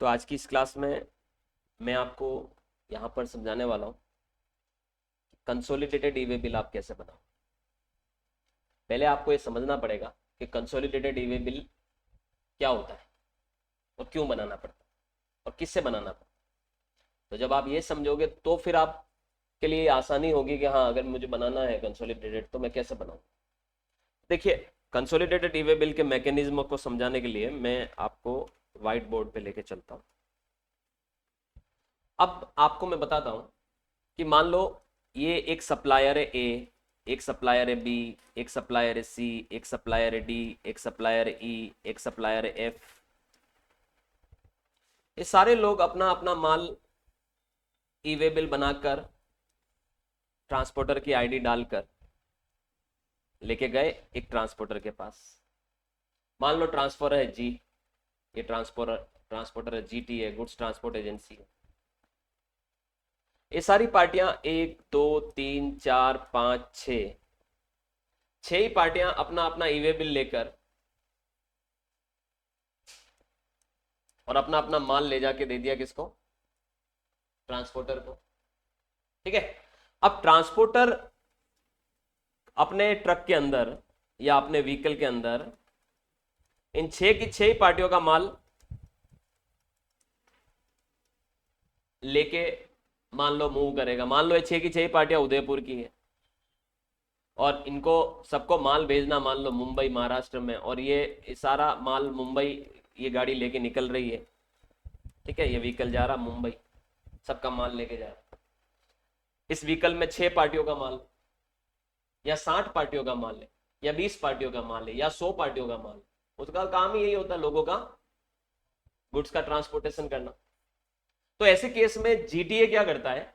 तो आज की इस क्लास में मैं आपको यहाँ पर समझाने वाला हूँ कंसोलिडेटेड ई वे बिल आप कैसे बनाओ। पहले आपको ये समझना पड़ेगा कि कंसोलिडेटेड ई वे बिल क्या होता है और क्यों बनाना पड़ता है और किससे बनाना पड़ता है। तो जब आप ये समझोगे तो फिर आपके लिए आसानी होगी कि हाँ, अगर मुझे बनाना है कंसोलिडेटेड तो मैं कैसे बनाऊँ। देखिए, कंसोलिडेटेड ई वे बिल के मैकेनिज्म को समझाने के लिए मैं आपको व्हाइट बोर्ड पे लेके चलता हूँ। अब आपको मैं बताता हूँ कि मान लो ये एक सप्लायर है ए, एक सप्लायर है बी, एक सप्लायर है सी, एक सप्लायर है डी, एक सप्लायर है ई, एक सप्लायर है एफ। ये सारे लोग अपना अपना माल ई वे बिल बनाकर ट्रांसपोर्टर की आईडी डालकर लेके गए एक ट्रांसपोर्टर के पास। मान लो ट्रांसफर है जी, ये ट्रांसपोर्टर ट्रांसपोर्टर है जीटी है, गुड्स ट्रांसपोर्ट एजेंसी है। ये सारी पार्टियां 1 2 3 4 5 छह ही पार्टियां अपना अपना ई वे बिल लेकर और अपना अपना माल ले जाके दे दिया किसको, ट्रांसपोर्टर को। ठीक है। अब ट्रांसपोर्टर अपने ट्रक के अंदर या अपने व्हीकल के अंदर इन छह की छह ही पार्टियों का माल लेके मान लो मूव करेगा। मान लो ये छह की छह ही पार्टियां उदयपुर की है और इनको सबको माल भेजना मान लो मुंबई महाराष्ट्र में, और ये सारा माल मुंबई ये गाड़ी लेके निकल रही है। ठीक है, ये व्हीकल जा रहा मुंबई, सबका माल लेके जा रहा। इस व्हीकल में छह पार्टियों का माल या 60 पार्टियों का माल है या 20 पार्टियों का माल है या 100 पार्टियों का माल, उसका काम ही यही होता है लोगों का गुड्स का ट्रांसपोर्टेशन करना। तो ऐसे केस में जीटीए क्या करता है,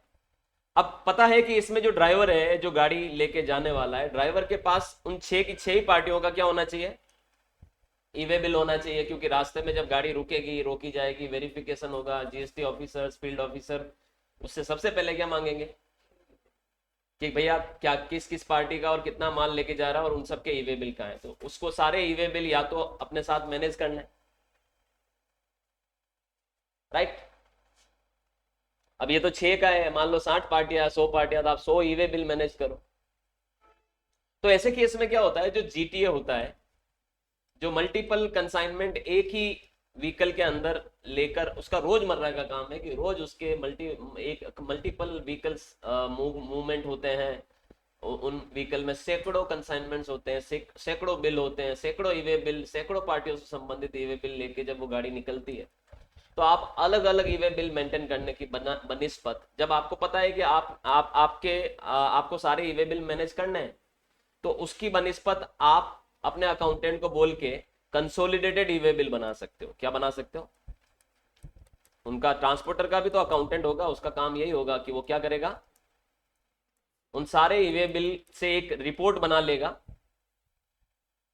अब पता है कि इसमें जो ड्राइवर है जो गाड़ी लेके जाने वाला है, ड्राइवर के पास उन छह की छह ही पार्टियों का क्या होना चाहिए, ई वे बिल होना चाहिए। क्योंकि रास्ते में जब गाड़ी रुकेगी, रोकी जाएगी, वेरिफिकेशन होगा, जीएसटी ऑफिसर, फील्ड ऑफिसर उससे सबसे पहले क्या मांगेंगे कि भैया क्या किस किस पार्टी का और कितना माल लेके जा रहा है और उन सबके ई वे बिल का है। तो उसको सारे ई वे बिल या तो अपने साथ मैनेज करना है, राइट। अब ये तो छह का है, मान लो 60 पार्टियां 100 पार्टियां, तो आप 100 ई वे बिल मैनेज करो। तो ऐसे केस में क्या होता है, जो जीटीए होता है, जो मल्टीपल कंसाइनमेंट एक ही व्हीकल के अंदर लेकर, उसका रोजमर्रा का काम है कि रोज उसके मल्टीपल व्हीकल्स मूवमेंट होते हैं। उन व्हीकल में सैकड़ों कंसाइनमेंट्स होते हैं, सैकड़ों बिल होते हैं, सैकड़ों ईवे बिल, सैकड़ों पार्टियों से संबंधित ईवे बिल लेके जब वो गाड़ी निकलती है, तो आप अलग अलग ईवे बिल मेंटेन करने की बनिस्पत, जब आपको पता है कि आपको सारे ईवे बिल मैनेज करने हैं, तो उसकी बनिस्पत आप अपने अकाउंटेंट को बोल के कंसोलिडेटेड ईवे बिल बना सकते हो। क्या बना सकते हो, उनका ट्रांसपोर्टर का भी तो अकाउंटेंट होगा, उसका काम यही होगा कि वो क्या करेगा, उन सारे ईवे बिल से एक रिपोर्ट बना लेगा।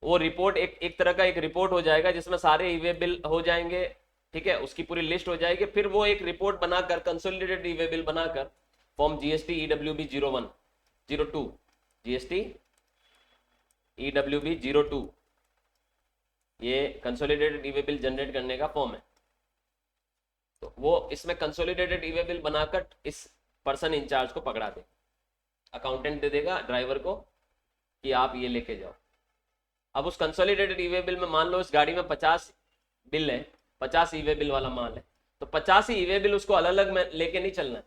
वो रिपोर्ट एक तरह का एक रिपोर्ट हो जाएगा जिसमें सारे ईवे बिल हो जाएंगे। ठीक है, उसकी पूरी लिस्ट हो जाएगी। फिर वो एक रिपोर्ट बनाकर, कंसोलिडेटेड ईवे बिल बनाकर, फॉर्म जीएसटी ईडब्ल्यूबी 01 02, जीएसटी ईडब्ल्यूबी 02, ये कंसोलिडेटेड ईवे बिल जनरेट करने का फॉर्म है। तो वो इसमें कंसोलिडेटेड ईवे बिल बनाकर इस पर्सन इंचार्ज को पकड़ा दे, अकाउंटेंट दे देगा ड्राइवर को कि आप ये लेके जाओ। अब उस कंसोलिडेटेड ईवे बिल में मान लो इस गाड़ी में 50 बिल है, 50 ईवे बिल वाला माल है, तो 50 ही ईवे बिल उसको अलग अलग लेके नहीं चलना है।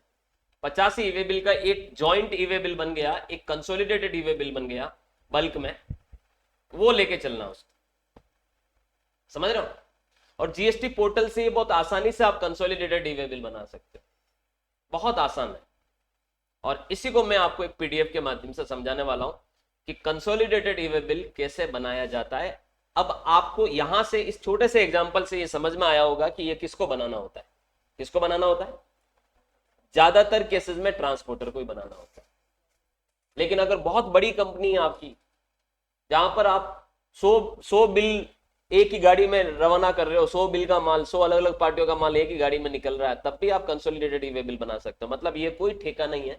50 ही ईवे बिल का एक जॉइंट ईवे बिल बन गया, एक कंसोलिडेटेड ईवे बिल बन गया बल्क में, वो लेके चलना उसको। समझ रहे हो। और जीएसटी पोर्टल से ये बहुत आसानी से आप कंसोलिडेटेड ईवे बिल बना सकते हो, बहुत आसान है। और इसी को मैं आपको एक पीडीएफ के माध्यम से समझाने वाला हूं कि कंसोलिडेटेड ईवे बिल कैसे बनाया जाता है। अब आपको यहां से इस छोटे से एग्जांपल से ये समझ में आया होगा कि ये किसको बनाना होता है, किसको बनाना होता है, ज्यादातर केसेस में ट्रांसपोर्टर को ही बनाना होता है। लेकिन अगर बहुत बड़ी कंपनी है आपकी, जहां पर आप 100 बिल एक ही गाड़ी में रवाना कर रहे हो, 100 बिल का माल, 100 अलग अलग पार्टियों का माल एक ही गाड़ी में निकल रहा है, तब भी आप कंसोलिडेटेड ईवे बिल बना सकते हो। मतलब ये कोई ठेका नहीं है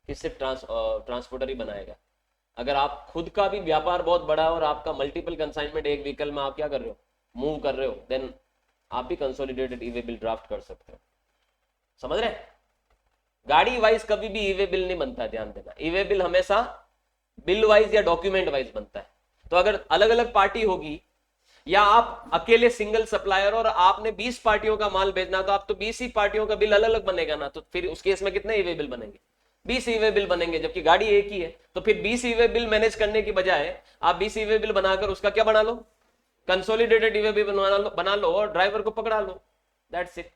कि सिर्फ ट्रांसपोर्टर ही बनाएगा। अगर आप खुद का भी व्यापार बहुत बड़ा है और आपका मल्टीपल कंसाइनमेंट एक व्हीकल में आप क्या कर रहे हो, मूव कर रहे हो, देन आप भी consolidated E way bill draft कर सकते हो। समझ रहे? गाड़ी वाइज कभी भी ई वे बिल नहीं बनता, ध्यान देना। ई वे बिल हमेशा बिल वाइज या डॉक्यूमेंट वाइज बनता है। तो अगर अलग अलग पार्टी होगी या आप अकेले सिंगल सप्लायर और आपने 20 पार्टियों का माल भेजना, तो आप तो 20 ही पार्टियों का बिल अलग अलग बनेगा ना, तो फिर उस केस में कितने ई वे बिल बनेंगे? 20 ई वे बिल बनेंगे, जबकि गाड़ी एक ही है। तो फिर 20 ई वे बिल मैनेज करने की बजाय आप 20 ई वे बिल बनाकर उसका क्या बना लो? कंसोलिडेटेड ई वे बिल बना लो और ड्राइवर को पकड़ा लो, दैट्स इट।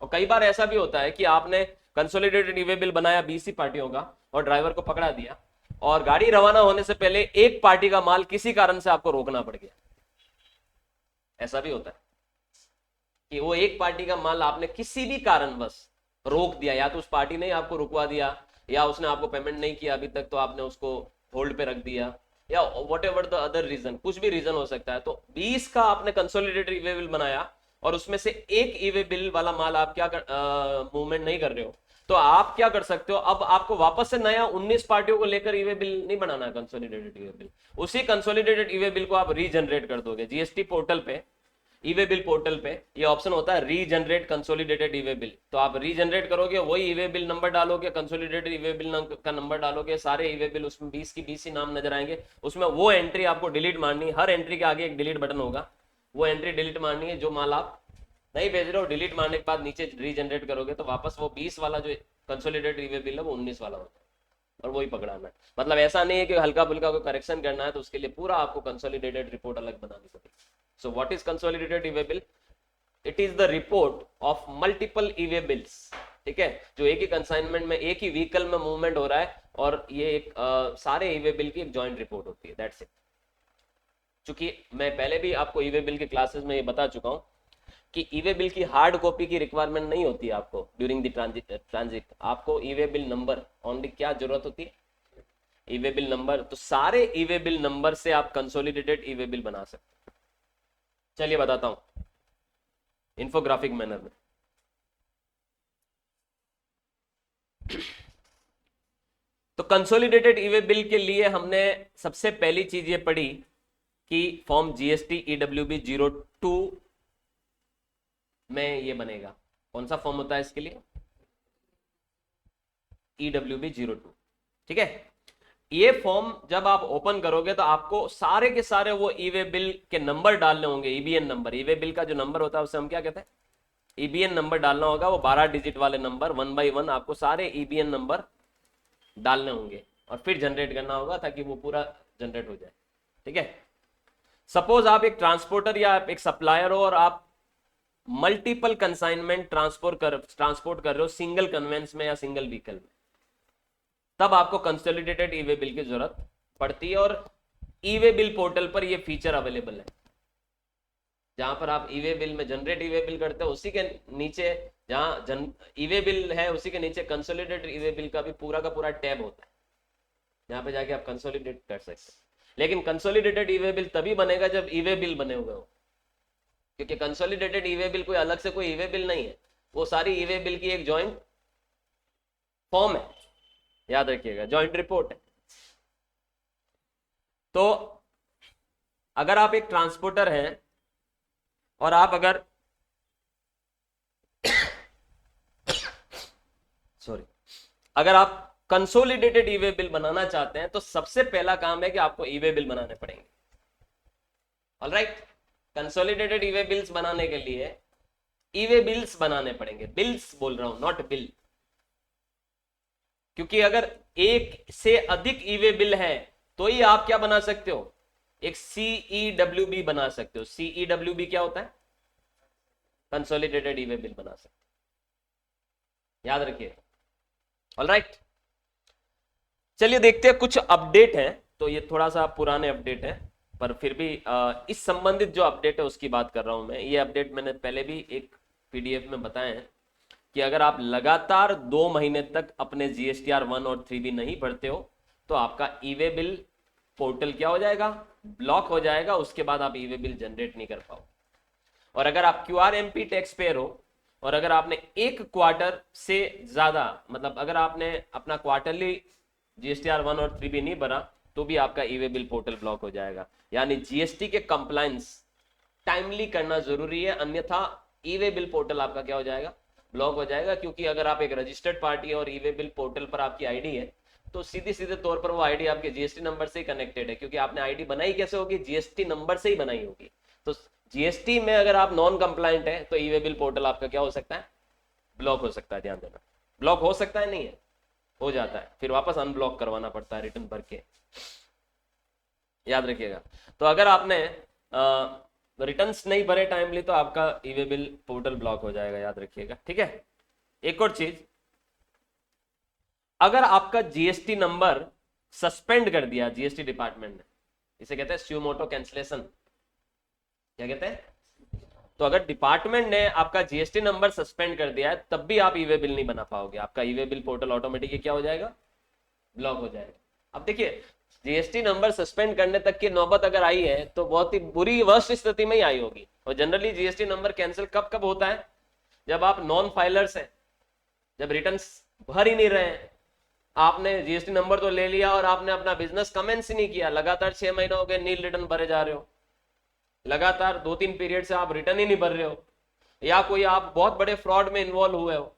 और कई बार ऐसा भी होता है कि आपने कंसोलिडेटेड ई वे बिल बनाया 20 ही पार्टियों का और ड्राइवर को पकड़ा दिया, और गाड़ी रवाना होने से पहले एक पार्टी का माल किसी कारण से आपको रोकना पड़ गया। ऐसा भी होता है कि वो एक पार्टी का माल आपने किसी भी कारणवश रोक दिया, या तो उस पार्टी ने आपको रुकवा दिया, या उसने आपको पेमेंट नहीं किया अभी तक तो आपने उसको होल्ड पे रख दिया, या whatever the other reason, कुछ भी रीजन हो सकता है। तो 20 का आपने कंसोलिडेटेड ई वे बिल बनाया और उसमें से एक ई वे बिल वाला माल आप क्या मूवमेंट नहीं कर रहे हो, तो आप क्या कर सकते हो? अब आपको वापस से नया 19 पार्टियों को लेकर ई वे बिल नहीं बनाना, कंसोलिडेटेड ई वे बिल। उसी कंसोलिडेटेड ई वे बिल को आप रीजनरेट कर दोगे। जीएसटी पोर्टल पे, ई वे बिल पोर्टल पे ये ऑप्शन होता है regenerate consolidated E way bill. तो आप रीजनरेट करोगे, वही ई वे बिल नंबर डालोगे, कंसोलिडेटेड ई वे बिल का नंबर डालोगे, सारे ई वे बिल उसमें 20 की 20 ही नाम नजर आएंगे। उसमें वो एंट्री आपको डिलीट मारनी है, हर एंट्री के आगे एक डिलीट बटन होगा, वो एंट्री डिलीट मारनी है। जो माल आप नहीं भेज रहे हो, डिलीट मारने के बाद नीचे रीजनरेट करोगे तो वापस वो 20 वाला जो कंसोलिडेटेड ई वे बिल है वो 19 वाला होता है, और वही पकड़ाना है। मतलब ऐसा नहीं है कि हल्का फुल्का कोई करेक्शन करना है तो उसके लिए पूरा आपको कंसोलिडेटेड रिपोर्ट अलग बनानी पड़ेगी। So what is consolidated E way bill? It is the report of multiple E way bills, ठीक है, जो एक ही कंसाइनमेंट में एक ही व्हीकल में मूवमेंट हो रहा है, और ये एक सारे ई वे बिल की एक जॉइंट रिपोर्ट होती है, दैट्स इट। चूंकि मैं पहले भी आपको ई वे बिल के क्लासेस में ये बता चुका हूं कि ई वे बिल की हार्ड कॉपी की रिक्वायरमेंट नहीं होती है आपको ड्यूरिंग द ट्रांजिट। आपको ई वे बिल नंबर ओनली क्या जरूरत होती है? ई वे बिल नंबर। तो सारे ई वे बिल नंबर से आप कंसोलिडेटेड ई वे बिल बना सकते हैं। चलिए बताता हूं इंफोग्राफिक मैनर में। तो कंसोलिडेटेड ई वे बिल के लिए हमने सबसे पहली चीज ये पढ़ी कि फॉर्म जीएसटी ईडब्ल्यूबी 02 में ये बनेगा। कौन सा फॉर्म होता है इसके लिए? ईडब्ल्यूबी 02, ठीक है। ये फॉर्म जब आप ओपन करोगे तो आपको सारे के सारे वो ई वे बिल के नंबर डालने होंगे, ईबीएन नंबर। ई वे बिल का जो नंबर होता है उसे हम क्या कहते हैं? ईबीएन नंबर डालना होगा। वो 12 डिजिट वाले नंबर 1 बाई 1 आपको सारे ईबीएन नंबर डालने होंगे और फिर जनरेट करना होगा ताकि वो पूरा जनरेट हो जाए, ठीक है। सपोज आप एक ट्रांसपोर्टर या आप एक सप्लायर हो और आप मल्टीपल कंसाइनमेंट ट्रांसपोर्ट कर रहे हो सिंगल कन्वेंस में या सिंगल व्हीकल में, तब आपको कंसोलिडेटेड ई वे बिल की जरूरत पड़ती है। और ई वे बिल पोर्टल पर ये फीचर अवेलेबल है, जहां पर आप ई वे बिल में जनरेट ई वे बिल करते हो उसी के नीचे जहां ई वे बिल है उसी के नीचे कंसोलिडेटेड ई वे बिल का भी पूरा टैब होता है, जहां पे जाके आप कंसोलिडेट कर सकते हैं। लेकिन कंसोलिडेटेड ई वे बिल तभी बनेगा जब ई वे बिल बने हुए हो, क्योंकि कंसोलिडेटेड ई वे बिल कोई अलग से कोई ई वे बिल नहीं है, वो सारी ई वे बिल की एक जॉइंट फॉर्म है, याद रखिएगा, जॉइंट रिपोर्ट है। तो अगर आप एक ट्रांसपोर्टर हैं और आप अगर अगर आप कंसोलिडेटेड ई वे बिल बनाना चाहते हैं तो सबसे पहला काम है कि आपको ई वे बिल बनाने पड़ेंगे। ऑलराइट, कंसोलिडेटेड ई वे बिल्स बनाने के लिए ई वे बिल्स बनाने पड़ेंगे। बिल्स बोल रहा हूं, नॉट बिल, क्योंकि अगर एक से अधिक ई वे बिल है तो ही आप क्या बना सकते हो? एक CEWB बना सकते हो। CEWB क्या होता है? कंसोलिडेटेड ई वे बिल बना सकते हो, याद रखिए। ऑलराइट, चलिए देखते हैं कुछ अपडेट है। तो ये थोड़ा सा पुराने अपडेट है पर फिर भी इस संबंधित जो अपडेट है उसकी बात कर रहा हूं मैं। ये अपडेट मैंने पहले भी एक PDF में बताए हैं कि अगर आप लगातार 2 महीने तक अपने GSTR 1 और 3B नहीं भरते हो तो आपका ई वे बिल पोर्टल क्या हो जाएगा? ब्लॉक हो जाएगा। उसके बाद आप ई वे बिल जनरेट नहीं कर पाओ। और अगर आप QRMP टैक्स पेयर हो और अगर आपने एक क्वार्टर से ज्यादा, मतलब अगर आपने अपना क्वार्टरली GSTR 1 और 3B नहीं भरा तो भी आपका ई वे बिल पोर्टल ब्लॉक हो जाएगा। यानी जीएसटी के कंप्लायंस टाइमली करना जरूरी है, अन्यथा ई वे बिल पोर्टल आपका क्या हो जाएगा, ब्लॉक हो जाएगा। क्योंकि अगर आप एक रजिस्टर्ड पार्टी है और ई वे बिल पोर्टल पर आपकी आईडी है, तो सीधे सीधे तौर पर वो आईडी आपके जीएसटी नंबर से ही कनेक्टेड है, क्योंकि आपने आईडी बनाई कैसे होगी, जीएसटी नंबर से ही बनाई होगी। तो जीएसटी में अगर आप नॉन कंप्लायंट है तो ई वे बिल पोर्टल आपका क्या हो सकता है, ब्लॉक हो सकता है। ध्यान देना, ब्लॉक हो सकता है, नहीं है, हो जाता है, फिर वापस अनब्लॉक करवाना पड़ता है रिटर्न भर के, याद रखिएगा। तो अगर आपने रिटर्न्स नहीं भरे टाइमली तो आपका ई वे बिल पोर्टल ब्लॉक हो जाएगा, याद रखिएगा, ठीक है। एक और चीज, अगर आपका जीएसटी नंबर सस्पेंड कर दिया जीएसटी डिपार्टमेंट ने, इसे कहते हैं स्यूमोटो कैंसलेशन, क्या कहते हैं। तो अगर डिपार्टमेंट ने आपका जीएसटी नंबर सस्पेंड कर दिया है तब भी आप ई वे बिल नहीं बना पाओगे, आपका ई वे बिल पोर्टल ऑटोमेटिकली क्या हो जाएगा, ब्लॉक हो जाएगा। अब देखिए, जीएसटी नंबर सस्पेंड करने तक की नौबत अगर आई है तो बहुत ही बुरी वर्स्ट स्थिति में ही आई होगी। और जनरली जीएसटी नंबर कैंसिल कब कब होता है, जब आप नॉन फाइलर्स हैं, जब रिटर्न्स भर ही नहीं रहे हैं, आपने जीएसटी नंबर तो ले लिया और आपने अपना बिजनेस कमेंस ही नहीं किया, लगातार 6 महीने हो गए नील रिटर्न भरे जा रहे हो, लगातार 2-3 पीरियड से आप रिटर्न ही नहीं भर रहे हो, या कोई आप बहुत बड़े फ्रॉड में इन्वॉल्व हुए हो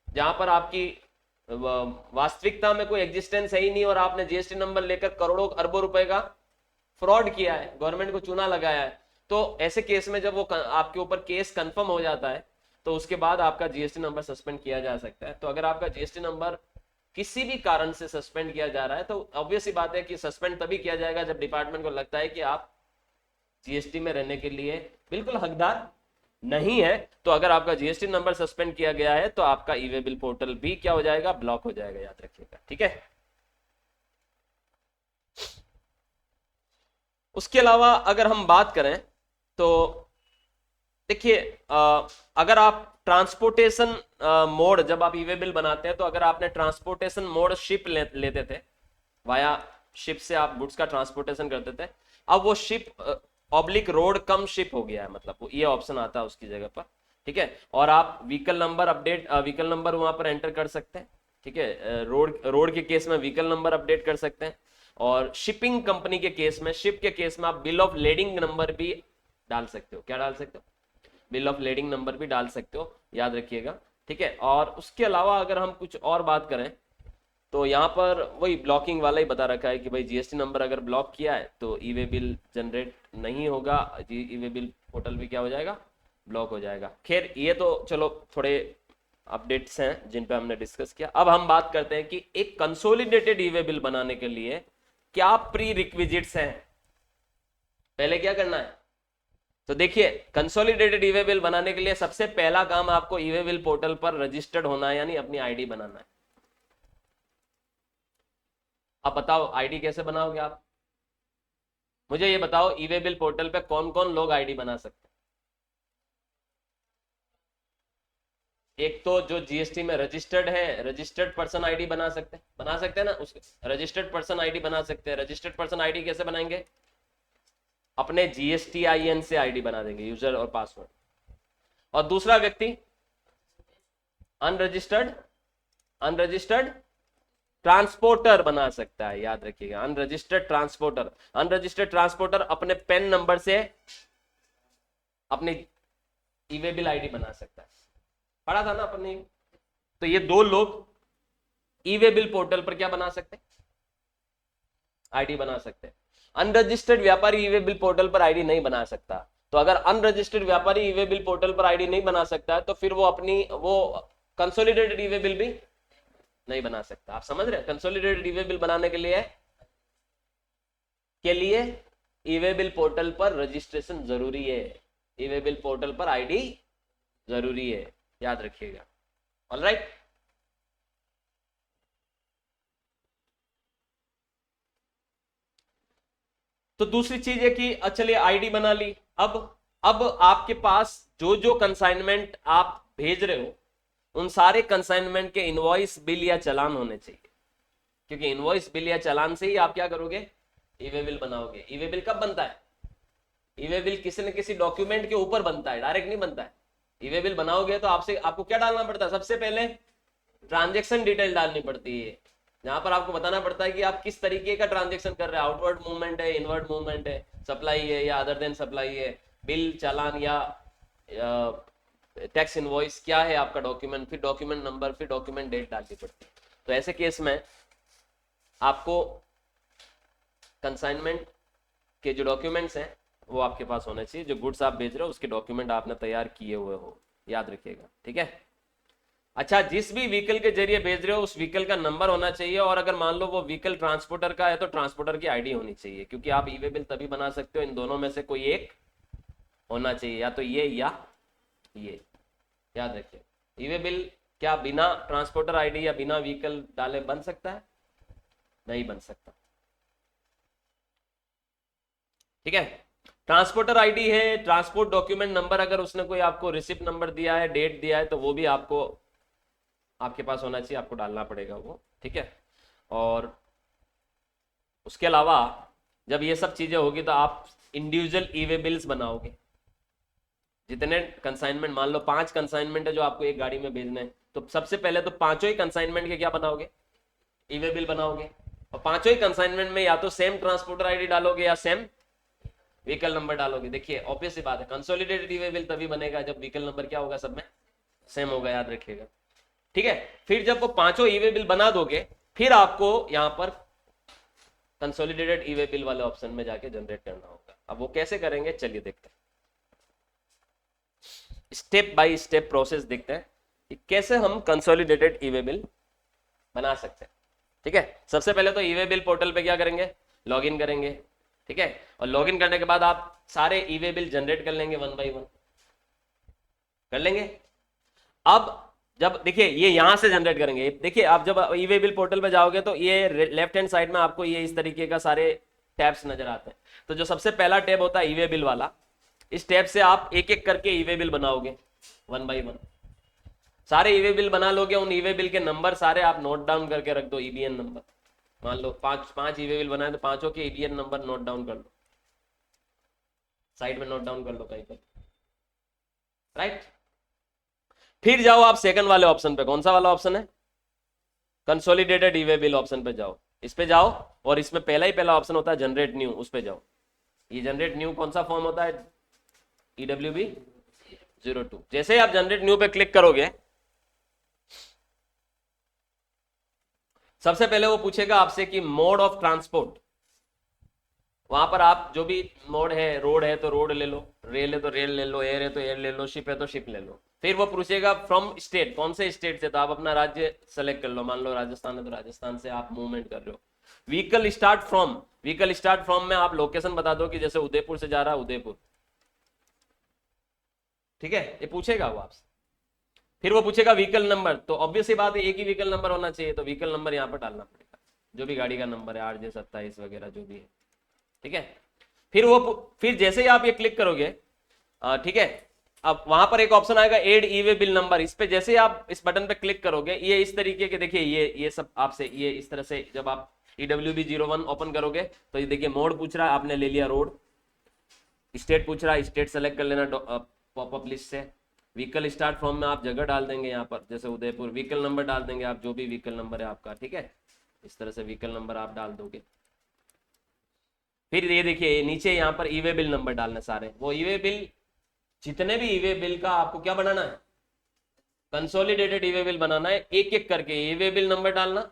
जहां पर आपकी वास्तविकता में कोई एग्जिस्टेंस है ही नहीं और आपने जीएसटी नंबर लेकर करोड़ों अरबों रुपए का फ्रॉड किया है, गवर्नमेंट को चूना लगाया है, तो ऐसे केस में जब वो आपके ऊपर केस कंफर्म हो जाता है तो उसके बाद आपका जीएसटी नंबर सस्पेंड किया जा सकता है। तो अगर आपका जीएसटी नंबर किसी भी कारण से सस्पेंड किया जा रहा है तो ऑब्वियस ही बात है कि सस्पेंड तभी किया जाएगा जब डिपार्टमेंट को लगता है कि आप जीएसटी में रहने के लिए बिल्कुल हकदार नहीं है। तो अगर आपका जीएसटी नंबर सस्पेंड किया गया है तो आपका ई वे बिल पोर्टल भी क्या हो जाएगा, ब्लॉक हो जाएगा, याद रखिएगा, ठीक है। उसके अलावा अगर हम बात करें तो देखिए, अगर आप ट्रांसपोर्टेशन मोड, जब आप ई वे बिल बनाते हैं तो अगर आपने ट्रांसपोर्टेशन मोड शिप लेते थे, वाया शिप से आप गुड्स का ट्रांसपोर्टेशन करते थे, अब वो शिप ऑब्लिक रोड कम शिप हो गया है, मतलब ये ऑप्शन आता है उसकी जगह पर, ठीक है। और आप vehicle number update, vehicle number वहां पर एंटर कर सकते हैं, ठीक है। रोड के केस में व्हीकल नंबर अपडेट कर सकते हैं, और शिपिंग कंपनी के केस में, शिप के केस में आप बिल ऑफ लेडिंग नंबर भी डाल सकते हो, क्या डाल सकते हो, बिल ऑफ लेडिंग नंबर भी डाल सकते हो, याद रखिएगा, ठीक है। और उसके अलावा अगर हम कुछ और बात करें तो यहाँ पर वही ब्लॉकिंग वाला ही बता रखा है कि भाई जीएसटी नंबर अगर ब्लॉक किया है तो ई वे बिल जनरेट नहीं होगा, ई वे बिल पोर्टल भी क्या हो जाएगा, ब्लॉक हो जाएगा। खैर ये तो चलो थोड़े अपडेट्स हैं जिन पे हमने डिस्कस किया। अब हम बात करते हैं कि एक कंसोलिडेटेड ई वे बिल बनाने के लिए क्या प्री रिक्विजिट्स हैं, पहले क्या करना है। तो देखिए, कंसोलिडेटेड ई वे बिल बनाने के लिए सबसे पहला काम आपको ई वे बिल पोर्टल पर रजिस्टर्ड होना है, यानी अपनी आईडी बनाना है। अब बताओ आईडी कैसे बनाओगे आप, मुझे ये बताओ, ई वे बिल पोर्टल पे कौन कौन लोग आईडी बना सकते हैं। एक तो जो जीएसटी में रजिस्टर्ड है, रजिस्टर्ड पर्सन आईडी बना सकते हैं ना, उस रजिस्टर्ड पर्सन आईडी बना सकते हैं। रजिस्टर्ड पर्सन आईडी कैसे बनाएंगे, अपने GSTIN से आईडी बना देंगे, यूजर और पासवर्ड। और दूसरा व्यक्ति अनरजिस्टर्ड ट्रांसपोर्टर बना सकता है, याद रखिएगा, अनरजिस्टर्ड ट्रांसपोर्टर अपने पेन नंबर से अपनी ई वे बिल आईडी बना सकता है, पढ़ा था ना अपने। तो ये दो लोग ई वे बिल पोर्टल पर क्या बना सकते हैं, आईडी बना सकते हैं। अनरजिस्टर्ड व्यापारी ई वे बिल पोर्टल पर आईडी नहीं बना सकता। तो अगर अनरजिस्टर्ड व्यापारी ई वे बिल पोर्टल पर आईडी नहीं बना सकता है तो फिर वो कंसोलिडेटेड ई वे बिल भी नहीं बना सकता। आप समझ रहे हैं, कंसोलिडेटेड ई वे बिल बनाने के लिए ई वे बिल पोर्टल पर रजिस्ट्रेशन जरूरी है, ई वे बिल पोर्टल पर आईडी जरूरी है, याद रखिएगा। ऑलराइट, तो दूसरी चीज है कि चलिए आईडी बना ली, अब आपके पास जो जो कंसाइनमेंट आप भेज रहे हो उन सारे कंसाइनमेंट के इनवॉइस बिल या चालान होने चाहिए, क्योंकि इनवॉइस बिल या चालान से ही आप क्या करोगे, ई वे बिल बनाओगे। ई वे बिल कब बनता है, ई वे बिल किसी न किसी डॉक्यूमेंट के ऊपर बनता है, डायरेक्ट नहीं बनता है। ई वे बिल बनाओगे तो आपको क्या डालना पड़ता है, सबसे पहले ट्रांजेक्शन डिटेल डालनी पड़ती है, जहां पर आपको बताना पड़ता है कि आप किस तरीके का ट्रांजेक्शन कर रहे हैं, आउटवर्ड मूवमेंट है, इनवर्ड मूवमेंट है, सप्लाई है या अदर देन सप्लाई है, बिल, चालान या टैक्स इनवॉइस क्या है आपका डॉक्यूमेंट, फिर डॉक्यूमेंट नंबर, फिर डॉक्यूमेंट डेट डालनी पड़ती है। तो ऐसे केस में आपको कंसाइनमेंट के जो डॉक्यूमेंट्स हैं वो आपके पास होने चाहिए, जो गुड्स आप बेच रहे हो उसके डॉक्यूमेंट आपने तैयार किए हुए हो, याद रखिएगा, ठीक है। अच्छा, जिस भी व्हीकल के जरिए भेज रहे हो उस व्हीकल का नंबर होना चाहिए, और अगर मान लो वो व्हीकल ट्रांसपोर्टर का है तो ट्रांसपोर्टर की आईडी होनी चाहिए, क्योंकि आप ई वे बिल तभी बना सकते हो, इन दोनों में से कोई एक होना चाहिए, या तो ये या ये, याद रखिए। ई वे बिल क्या बिना ट्रांसपोर्टर आईडी या बिना व्हीकल डाले बन सकता है? नहीं बन सकता, ठीक है। ट्रांसपोर्टर आईडी है, ट्रांसपोर्ट डॉक्यूमेंट नंबर, अगर उसने कोई आपको रिसिप्ट नंबर दिया है, डेट दिया है, तो वो भी आपको आपके पास होना चाहिए, आपको डालना पड़ेगा वो, ठीक है। और उसके अलावा जब ये सब चीजें होगी तो आप इंडिविजुअल ई वे बिल्स बनाओगे। जितने कंसाइनमेंट, मान लो 5 कंसाइनमेंट है जो आपको एक गाड़ी में भेजने हैं, तो सबसे पहले तो पांचों ही कंसाइनमेंट के क्या बनाओगे? ई वे बिल बनाओगे। और पांचों ही कंसाइनमेंट में या तो सेम ट्रांसपोर्टर आईडी डालोगे या सेम व्हीकल नंबर डालोगे। देखिए ऑब्वियस सी बात है, कंसोलिडेटेड ई वे बिल तभी बनेगा जब व्हीकल नंबर क्या होगा, सब में सेम होगा, याद रखिएगा, ठीक है। फिर जब वो पांचों ई वे बिल बना दोगे, फिर आपको यहां पर कंसोलिडेटेड ई वे बिल वाले ऑप्शन में जाके जनरेट करना होगा। अब वो कैसे करेंगे, चलिए देखते हैं, स्टेप बाय स्टेप प्रोसेस देखते हैं कि कैसे हम कंसोलिडेटेड ई वे बिल बना सकते हैं, ठीक है। सबसे पहले तो ई वे बिल पोर्टल पे क्या करेंगे, लॉगिन करेंगे, ठीक है। और लॉगिन करने के बाद आप सारे ई वे बिल जनरेट कर लेंगे, 1 बाय 1 कर लेंगे। अब जब देखिए ये यहां से जनरेट करेंगे, देखिए आप जब ई वे बिल पोर्टल पे जाओगे तो ये लेफ्ट हैंड साइड में आपको ये इस तरीके का सारे टैब्स नजर आते हैं। तो जो सबसे पहला टैब होता है ई वे बिल वाला, इस टैब से आप एक एक करके ई वे बिल बनाओगे 1 बाय 1, सारे ई वे बिल बना लोगे। उन ई वे बिल के नंबर सारे आप नोट डाउन करके रख दो, ईबीएन नंबर, मान लो पांच ई वे बिल बनाए तो पांचों के ईबीएन नंबर नोट डाउन कर लो, साइड में नोट डाउन कर लो कहीं पर, राइट। फिर जाओ आप सेकंड वाले ऑप्शन पे, कौन सा वाला ऑप्शन है, consolidated E way bill option पे जाओ, इस पे जाओ, और इसमें पहला ऑप्शन होता है जनरेट न्यू, उस पे जाओ। ये जनरेट न्यू कौन सा फॉर्म होता है, EWB 02। जैसे ही आप जनरेट न्यू पे क्लिक करोगे, सबसे पहले वो पूछेगा आपसे कि मोड ऑफ ट्रांसपोर्ट, वहां पर आप जो भी मोड है, रोड है तो रोड ले लो, रेल है तो रेल ले लो, एयर है तो एयर ले लो, शिप है तो शिप ले लो। फिर वो पूछेगा फ्रॉम स्टेट, कौन से स्टेट से, तो आप अपना राज्य सेलेक्ट कर लो, मान लो राजस्थान है तो राजस्थान से आप मूवमेंट कर रहे हो। Vehicle start from, vehicle start from में आप लोकेशन बता दो कि जैसे उदयपुर से जा रहा है उदयपुर, ठीक है, ये पूछेगा वो आपसे। फिर वो पूछेगा व्हीकल नंबर, तो ऑब्वियस ही बात है एक ही व्हीकल नंबर होना चाहिए, तो व्हीकल नंबर यहाँ पर डालना पड़ेगा, जो भी गाड़ी का नंबर है, RJ27 वगैरह जो भी है, ठीक है। फिर जैसे ही आप ये क्लिक करोगे, ठीक है, अब वहां पर एक ऑप्शन आएगा एड ई वे बिल नंबर, इस पे जैसे ही आप इस बटन पे क्लिक करोगे, ये इस तरीके के, देखिए ये सब आपसे ये इस तरह से, जब आप EWB 01 ओपन करोगे तो ये देखिए मोड पूछ रहा है, आपने ले लिया रोड, स्टेट पूछ रहा है, स्टेट सेलेक्ट कर लेना पॉपअप लिस्ट से। व्हीकल स्टार्ट फ्रॉम में आप जगह डाल देंगे यहाँ पर, जैसे उदयपुर, व्हीकल नंबर डाल देंगे आप, जो भी व्हीकल नंबर है आपका, ठीक है, इस तरह से व्हीकल नंबर आप डाल दोगे। फिर ये देखिए नीचे यहाँ पर ई वे बिल नंबर डालना, सारे वो ई वे बिल, जितने भी ई वे बिल का आपको क्या बनाना है, कंसोलिडेटेड ई वे बिल बनाना है, एक एक करके ई वे बिल नंबर डालना,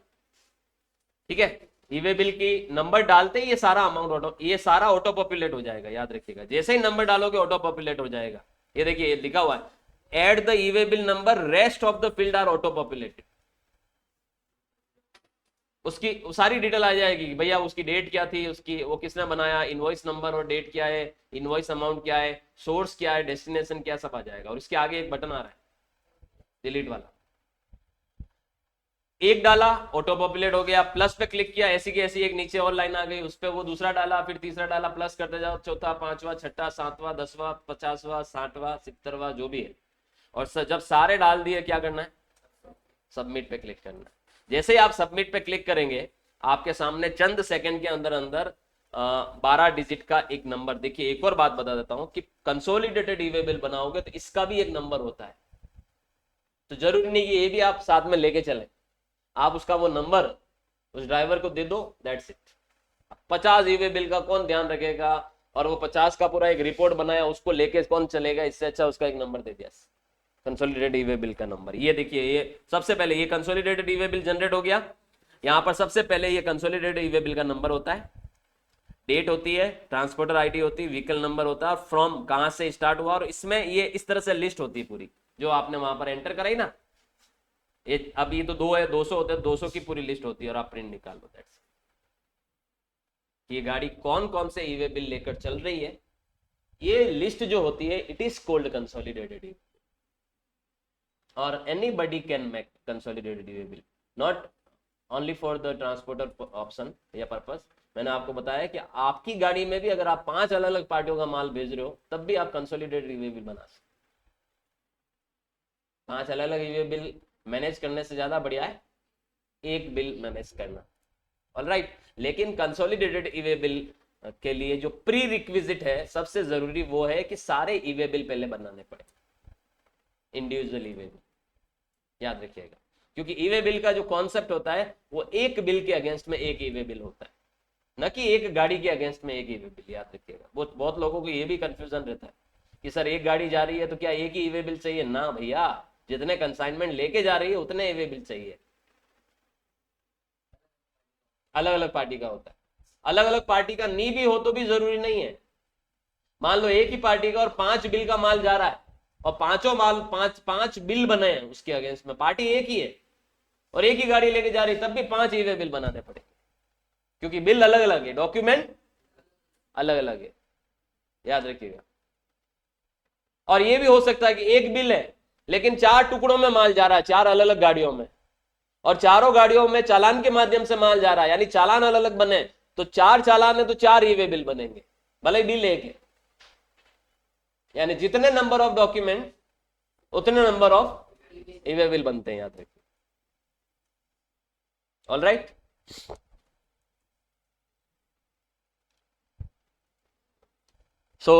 ठीक है। ई वे बिल की नंबर डालते ही ये सारा अमाउंट ये सारा ऑटो पॉपुलेट हो जाएगा, याद रखिएगा, जैसे ही नंबर डालोगे ऑटो पॉपुलेट हो जाएगा। ये देखिए ये लिखा हुआ है add the e way bill number, rest of the field are auto populated, उसकी सारी डिटेल आ जाएगी, भैया उसकी डेट क्या थी, उसकी वो किसने बनाया, इनवॉइस नंबर और डेट क्या है, इनवॉइस अमाउंट क्या है, सोर्स क्या है, डेस्टिनेशन क्या, सब आ जाएगा। और इसके आगे एक बटन आ रहा है डिलीट वाला, एक डाला ऑटो पॉपुलेट हो गया, प्लस पे क्लिक किया, ऐसी की ऐसी एक नीचे और लाइन आ गई, उस पे वो दूसरा डाला, फिर तीसरा डाला, प्लस करते जाओ, चौथा, पांचवा, छठा, सातवां, 10वां, 50वां, 60वां, 70वां, जो भी है। और जब सारे डाल दिए क्या करना है, सबमिट पे क्लिक करना है। जैसे ही आप सबमिट पे क्लिक करेंगे, आपके सामने चंद सेकंड के अंदर अंदर 12 डिजिट का एक नंबर, देखिए एक और बात बता देता हूं कि कंसोलिडेटेड ई वे बिल बनाओगे तो इसका भी एक नंबर होता है, तो जरूरी नहीं कि ये भी आप साथ में लेके चलें, आप उसका वो नंबर उस ड्राइवर को दे दो, that's it. 50 E way bill का कौन ध्यान रखेगा, और वो 50 का पूरा एक रिपोर्ट बनाया, उसको लेके कौन चलेगा, इससे अच्छा उसका एक नंबर दे दिया, कंसोलिडेटेड ई वे बिल का नंबर। ये देखिए, ये सबसे पहले ये consolidated E way bill generate हो गया, यहां पर सबसे पहले ये कंसोलिडेटेड ई वे बिल का नंबर होता है, डेट होती है, ट्रांसपोर्टर आईडी होती है, व्हीकल नंबर होता है, फ्रॉम कहां से स्टार्ट हुआ, और इसमें ये इस तरह से लिस्ट होती है पूरी, जो आपने वहां पर एंटर कराई ना, ये अब ये तो 2 है, 200 होते हैं, 200 की पूरी लिस्ट होती है, और आप प्रिंट निकाल लो, दैट्स ये गाड़ी कौन कौन से ई वे बिल लेकर चल रही है, ये लिस्ट जो होती है, इट इज कॉल्ड कंसोलिडेटेड ई, और anybody can make consolidated E way bill, not only for the transporter option या पर्पस। मैंने आपको बताया कि आपकी गाड़ी में भी अगर आप 5 अलग अलग पार्टियों का माल भेज रहे हो, तब भी आप कंसोलिडेटेड ई वे बिल बना सकते। 5 अलग अलग ई वे बिल मैनेज करने से ज्यादा बढ़िया है एक बिल मैनेज करना, ऑलराइट। लेकिन कंसोलिडेटेड ई वे बिल के लिए जो प्री रिक्विजिट है, सबसे जरूरी वो है कि सारे ई वे बिल पहले बनाने पड़े, इंडिविजुअल ई वे बिल, याद रखिएगा, क्योंकि ई वे बिल का जो कॉन्सेप्ट होता है, वो एक बिल के अगेंस्ट में एक ई वे बिल होता है, न कि एक गाड़ी के अगेंस्ट में एक ई वे बिल, याद रखिएगा। बहुत लोगों को ये भी कंफ्यूजन रहता है कि सर एक गाड़ी जा रही है तो क्या एक ही ई वे बिल चाहिए, ना भैया, जितने कंसाइनमेंट लेके जा रही है उतने ई वे बिल चाहिए, अलग अलग पार्टी का होता है, अलग अलग पार्टी का नहीं भी हो तो भी जरूरी नहीं है। मान लो एक ही पार्टी का और 5 बिल का माल जा रहा है, और पांचों माल 5 बिल बने हैं उसके अगेंस्ट में, पार्टी एक ही है और एक ही गाड़ी लेके जा रही है, तब भी 5 ई वे बिल बनाने पड़ेंगे, क्योंकि बिल अलग अलग है, डॉक्यूमेंट अलग अलग है, याद रखिएगा। और ये भी हो सकता है कि एक बिल है लेकिन 4 टुकड़ों में माल जा रहा है, 4 अलग अलग गाड़ियों में, और चारों गाड़ियों में चालान के माध्यम से माल जा रहा है, यानी चालान अलग अलग बने, तो 4 चालान है तो 4 ई वे बिल बनेंगे, भले बिल एक है, यानी जितने नंबर ऑफ डॉक्यूमेंट उतने number of E way bill बनते हैं, याद रखिए, ऑलराइट। सो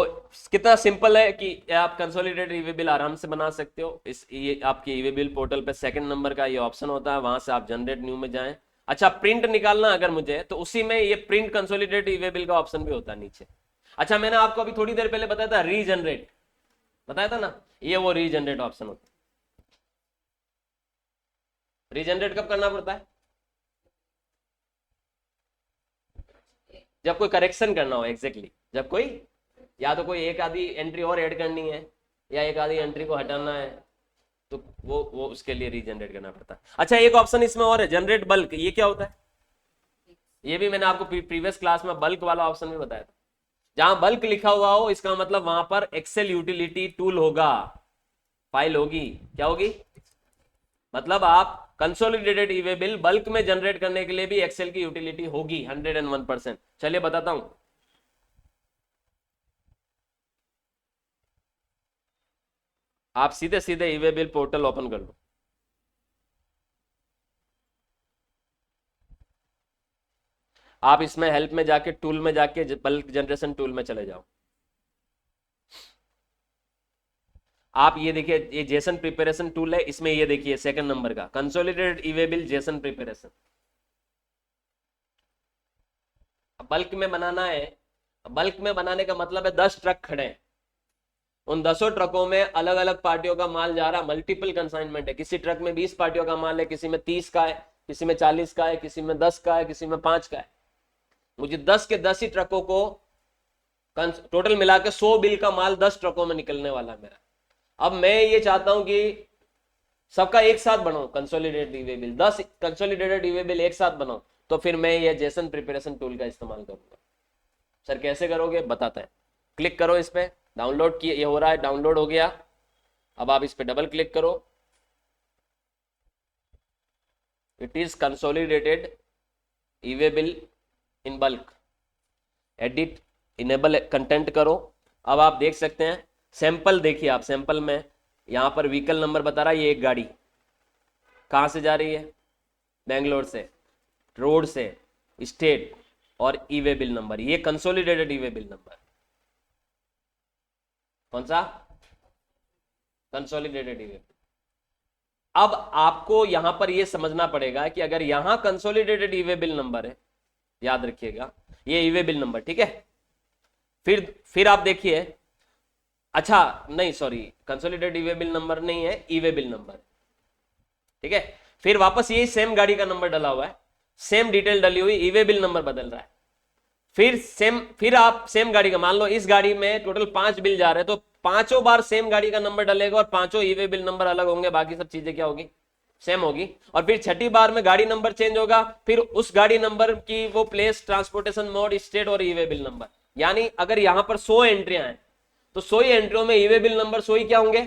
कितना सिंपल है कि आप कंसोलिडेटेड ई वे बिल आराम से बना सकते हो। ये आपके ई वे बिल पोर्टल पे सेकंड नंबर का ये ऑप्शन होता है, वहां से आप जनरेट न्यू में जाएं। अच्छा, प्रिंट निकालना अगर मुझे, तो उसी में ये print consolidated E way bill का ऑप्शन भी होता है नीचे। अच्छा, मैंने आपको अभी थोड़ी देर पहले बताया था रीजनरेट, बताया था ना, ये वो रीजनरेट ऑप्शन होता है। रीजनरेट कब करना पड़ता है? जब कोई करेक्शन करना हो, एग्जैक्टली जब कोई, या तो कोई एक आधी एंट्री और ऐड करनी है, या एक आधी एंट्री को हटाना है, तो वो उसके लिए रीजनरेट करना पड़ता है। अच्छा, एक ऑप्शन इसमें और है, जनरेट बल्क। ये क्या होता है? ये भी मैंने आपको प्रीवियस क्लास में बल्क वाला ऑप्शन भी बताया था। जहां बल्क लिखा हुआ हो, इसका मतलब वहां पर एक्सेल यूटिलिटी टूल होगा, फाइल होगी, क्या होगी, मतलब आप consolidated E way bill bulk में जनरेट करने के लिए भी एक्सेल की यूटिलिटी होगी 101%। चलिए बताता हूं। आप सीधे सीधे ई वे बिल पोर्टल ओपन कर लो, आप इसमें हेल्प में जाके टूल में जाके बल्क जनरेशन टूल में चले जाओ। आप ये देखिए, ये जेसन प्रिपरेशन टूल है, इसमें ये देखिए सेकंड नंबर का consolidated E way bill JSON preparation. Bulk में बनाना है, बल्क में बनाने का मतलब है 10 ट्रक खड़े हैं, उन 10 ट्रकों में अलग अलग पार्टियों का माल जा रहा है, मल्टीपल कंसाइनमेंट है, किसी ट्रक में 20 पार्टियों का माल है, किसी में 30 का है, किसी में 40 का है, किसी में 10 का है, किसी में 5 का है। मुझे 10 के 10 ही ट्रकों को टोटल मिला के 100 बिल का माल 10 ट्रकों में निकलने वाला है मेरा। अब मैं ये चाहता हूं कि सबका एक साथ बनाऊं consolidated E way bill, 10 consolidated E way bill एक साथ बनाऊं, तो फिर मैं ये जेसन प्रिपरेशन टूल का इस्तेमाल करूंगा। सर कैसे करोगे, बताते हैं। क्लिक करो इस पे, डाउनलोड किए, ये हो रहा है, डाउनलोड हो गया। अब आप इस पे डबल क्लिक करो, it is consolidated E way bill in bulk, edit, enable content करो। अब आप देख सकते हैं सैंपल, देखिए आप सैंपल में यहां पर व्हीकल नंबर बता रहा है, ये एक गाड़ी कहां से जा रही है, बेंगलोर से, रोड से, स्टेट, और ई वे बिल नंबर, ये consolidated E way bill number, कौन सा, कंसोलिडेटेड ई वे बिल। अब आपको यहां पर यह समझना पड़ेगा कि अगर यहां consolidated E way bill number है, याद रखिएगा ये ई वे बिल नंबर, ठीक है, फिर आप देखिए, अच्छा नहीं sorry, consolidated E way bill number नहीं है, ई वे बिल नंबर, ठीक है। फिर वापस यही सेम गाड़ी का नंबर डला हुआ है, सेम डिटेल डली हुई, ई वे बिल नंबर बदल रहा है। फिर आप सेम गाड़ी का, मान लो इस गाड़ी में टोटल 5 बिल जा रहे हैं, तो 5 बार सेम गाड़ी का नंबर डलेगा और 5 ई वे बिल नंबर अलग होंगे, बाकी सब चीजें क्या होगी, सेम होगी। और फिर 6ठी बार में गाड़ी नंबर चेंज होगा, फिर उस गाड़ी नंबर की वो प्लेस, ट्रांसपोर्टेशन मोड, स्टेट और ई वे बिल नंबर। यानी अगर यहां पर 100 एंट्रियां हैं तो 100 ही एंट्रियों में ई वे बिल नंबर 100 ही क्या होंगे,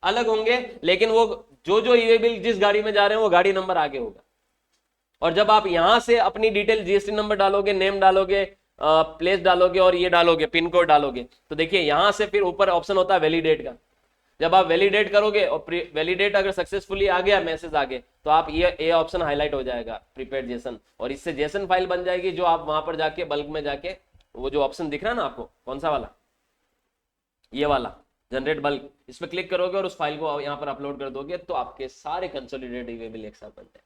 अलग होंगे, लेकिन वो जो ई वे बिल जिस गाड़ी में जा रहे हैं वो गाड़ी नंबर आगे होगा। और जब आप यहां से अपनी डिटेल जीएसटी नंबर डालोगे, नेम डालोगे, प्लेस डालोगे और ये डालोगे, पिन कोड डालोगे, तो देखिए यहां से फिर ऊपर ऑप्शन होता है वैलिडेट का। जब आप वैलिडेट करोगे और वैलिडेट अगर सक्सेसफुली आ गया, मैसेज आ गए, तो आप ये ऑप्शन हाईलाइट हो जाएगा, प्रीपेड जेसन, और इससे जेसन फाइल बन जाएगी, जो आप वहां पर जाके बल्क में जाके वो जो ऑप्शन दिख रहा है ना आपको, कौन सा वाला, ये वाला जनरेट बल्क, इस पर क्लिक करोगे और उस फाइल को यहाँ पर अपलोड कर दोगे, तो आपके सारे कंसोलिडेटेड ई वे बिल एक साथ बन जाए।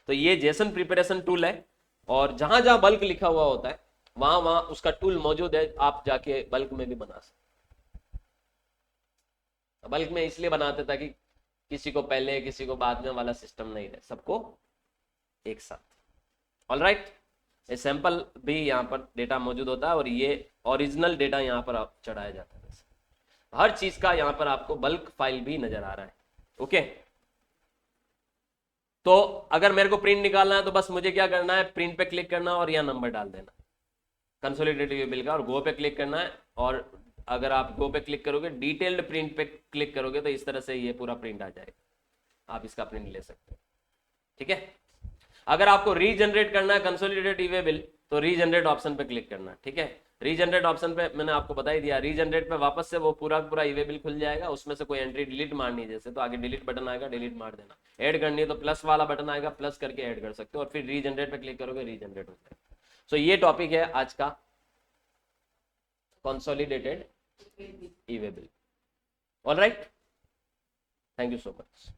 तो ये जेसन प्रिपरेशन टूल है, और जहां जहां बल्क लिखा हुआ होता है वहां वहां उसका टूल मौजूद है, आप जाके बल्क में भी बना सकते। बल्क में इसलिए बनाते ताकि किसी को पहले किसी को बाद में वाला सिस्टम नहीं रहे, सबको एक साथ। ऑलराइट, ये सैंपल भी यहाँ पर डेटा मौजूद होता है, और ये ओरिजिनल डेटा यहाँ पर आप चढ़ाया जाता है। हर चीज का यहाँ पर आपको बल्क फाइल भी नजर आ रहा है। ओके, तो अगर मेरे को प्रिंट निकालना है तो बस मुझे क्या करना है, प्रिंट पे क्लिक करना और यहाँ नंबर डाल देना कंसोलिडेटेड बिल का, और गो पे क्लिक करना है। और अगर आप गो पे क्लिक करोगे, डिटेल्ड प्रिंट पे क्लिक करोगे, तो इस तरह से ये पूरा प्रिंट आ जाएगा, आप इसका प्रिंट ले सकते हो। ठीक है, अगर आपको रीजनरेट करना है कंसोलिडेटेड ई वे बिल, तो रीजनरेट ऑप्शन पे क्लिक करना। ठीक है, रीजनरेट ऑप्शन पे मैंने आपको बता ही दिया, रीजनरेट पे वापस से वो पूरा ई वे बिल खुल जाएगा, उसमें से कोई एंट्री डिलीट मारनी है जैसे, तो आगे डिलीट बटन आएगा, डिलीट मार देना। ऐड करनी है तो प्लस वाला बटन आएगा, प्लस करके ऐड कर सकते हो, और फिर रीजनरेट पे क्लिक करोगे, रीजनरेट हो जाएगा। सो ये टॉपिक है आज का, consolidated E way bill. Alright, thank you so much.